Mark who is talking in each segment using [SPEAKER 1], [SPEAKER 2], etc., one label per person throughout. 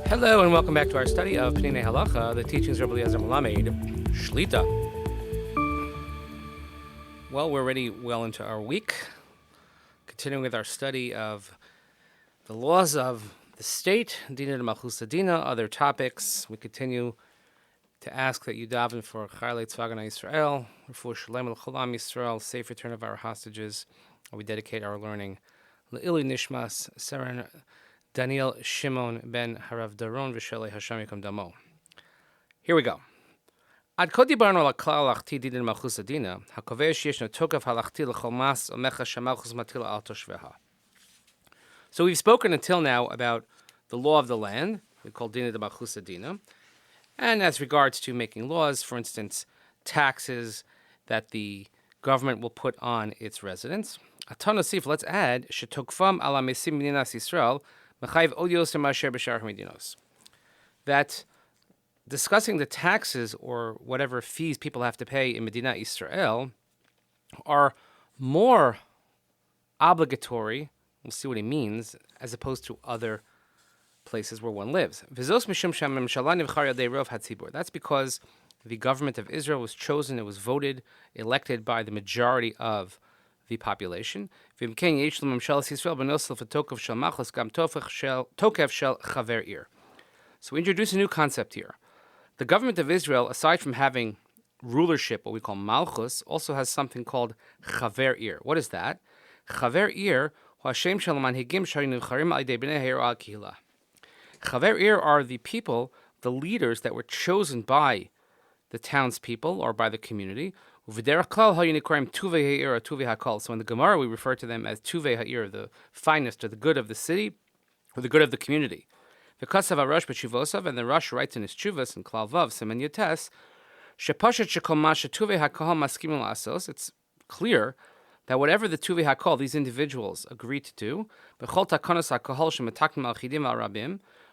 [SPEAKER 1] Hello and welcome back to our study of Peninei Halacha, the teachings of Rabbi Eliezer Melamed, Shlita. Well, we're already well into our week, continuing with our study of the laws of the state, Dina de Malchus Dina, other topics. We continue to ask that you daven for Chayalei Tzvagana Yisrael, for Shalem L'Cholam Yisrael, safe return of our hostages. We dedicate our learning Le'ili Nishmas, Seren Daniel Shimon ben Harav Daron v'Shelei Hashem Yikom Damo. Here we go. Ad kod dibarnu al klal halachti didin malchus adina, hakovei sheyeshno tokav halachti l'chol mas omecha shemalchus matila al toshveha. So we've spoken until now about the law of the land, we call dina de malchus adina, and as regards to making laws, for instance, taxes that the government will put on its residents. Atanasif, let's add shetokfam ala mesim minas Yisrael. That discussing the taxes or whatever fees people have to pay in Medina Israel are more obligatory, we'll see what he means, as opposed to other places where one lives. That's because the government of Israel was chosen, it was voted, elected by the majority of the population. So we introduce a new concept here. The government of Israel, aside from having rulership, what we call malchus, also has something called chaver ir. What is that? Chaver ir, chaver ir are the people, the leaders that were chosen by the townspeople or by the community. So in the Gemara, we refer to them as Tuvei Ha'Ir, the finest or the good of the city or the good of the community. And the Rosh writes in his Chuvas in Klal Vav, Semen Yotes, it's clear that whatever the Tuvei HaKol, these individuals, agree to do,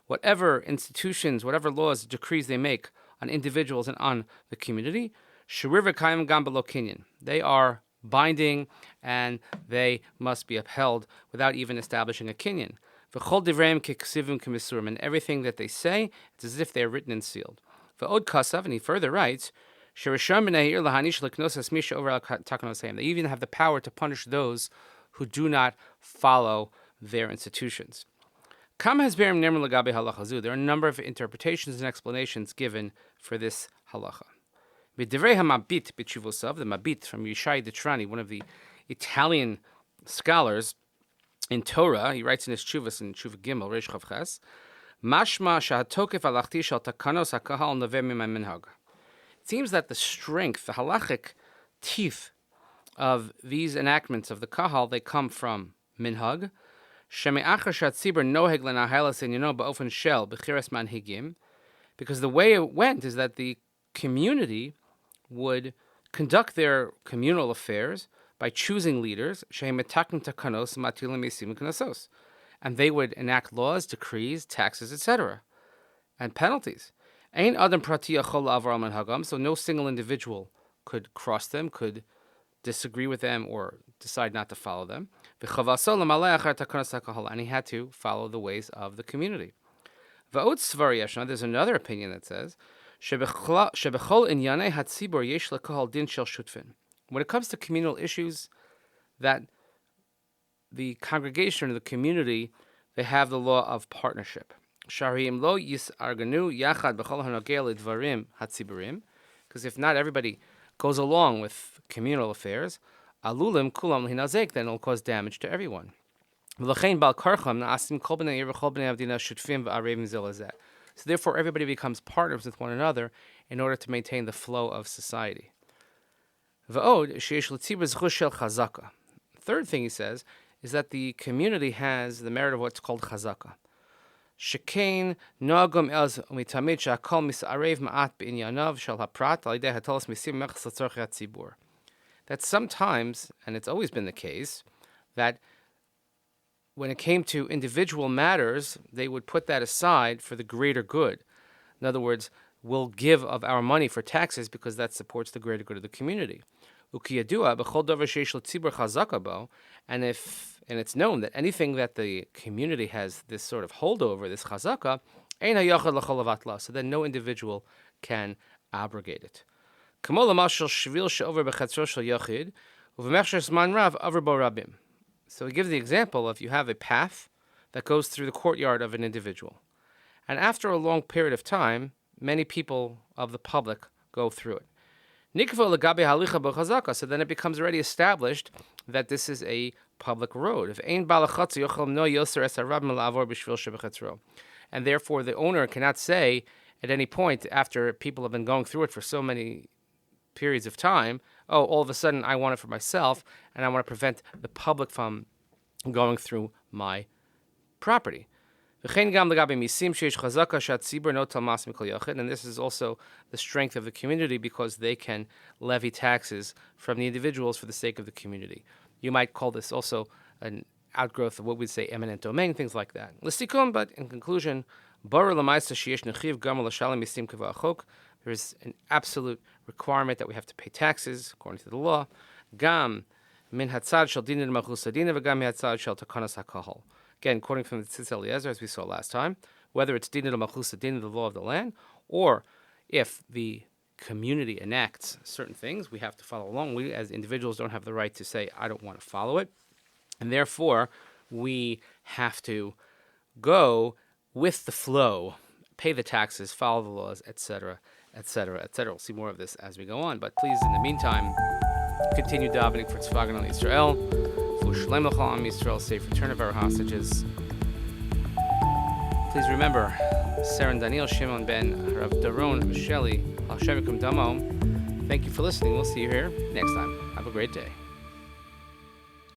[SPEAKER 1] whatever institutions, whatever laws, decrees they make on individuals and on the community, they are binding and they must be upheld without even establishing a kinyan. And everything that they say, it's as if they are written and sealed. And he further writes, they even have the power to punish those who do not follow their institutions. There are a number of interpretations and explanations given for this halacha. The Mabit from Yishai Detrani, one of the Italian scholars in Torah, he writes in his Chuvas in Chuva Gimel, Reish Chav Ches, Mashma shahatokef alachti shal takanos hakahal noveh mimay minhag. It seems that the strength, the halachic teeth of these enactments of the kahal, they come from minhag. Sheme'achar shatzibur noheg lenahelas enyano ba'ofen shel b'chiras manhigim, because the way it went is that the community would conduct their communal affairs by choosing leaders, and they would enact laws, decrees, taxes, etc., and penalties. So no single individual could cross them, could disagree with them, or decide not to follow them. And he had to follow the ways of the community. There's another opinion that says, when it comes to communal issues, that the congregation or the community, they have the law of partnership. Because if not everybody goes along with communal affairs, then it'll cause damage to everyone. So therefore, everybody becomes partners with one another in order to maintain the flow of society. Third thing he says is that the community has the merit of what's called chazaka. That sometimes, and it's always been the case, that when it came to individual matters, they would put that aside for the greater good. In other words, we'll give of our money for taxes because that supports the greater good of the community. And it's known that anything that the community has this sort of holdover, this chazaka, Ein hayachad l'chol levatla. So then no individual can abrogate it. Kamo l'mashal shvil she'over b'chetzro shel yachid u'v'mechsher zman rav over bo rabim. So he gives the example of you have a path that goes through the courtyard of an individual. And after a long period of time, many people of the public go through it. Nikvo legabe halicha b'chazaka. So then it becomes already established that this is a public road. If ein balachatz yochel no yoser es harabim la'avor b'shvil shebechetzro. And therefore the owner cannot say at any point after people have been going through it for so many periods of time, oh, all of a sudden I want it for myself, and I want to prevent the public from going through my property. And this is also the strength of the community because they can levy taxes from the individuals for the sake of the community. You might call this also an outgrowth of what we'd say eminent domain, things like that. But in conclusion, there is an absolute requirement that we have to pay taxes according to the law. Again, quoting from the Tzitz Eliezer, as we saw last time, whether it's din al-malchus din, the law of the land, or if the community enacts certain things, we have to follow along. We, as individuals, don't have the right to say, I don't want to follow it. And therefore, we have to go with the flow, pay the taxes, follow the laws, etc., etc., etc. We'll see more of this as we go on. But please, in the meantime, continue davening for Tzvagan on Israel, for Shalem L'chol Am Yisrael, safe return of our hostages. Please remember, Saren Daniel Shimon ben Rav Daron Misheli, Hashem Yikum Damo. Thank you for listening. We'll see you here next time. Have a great day.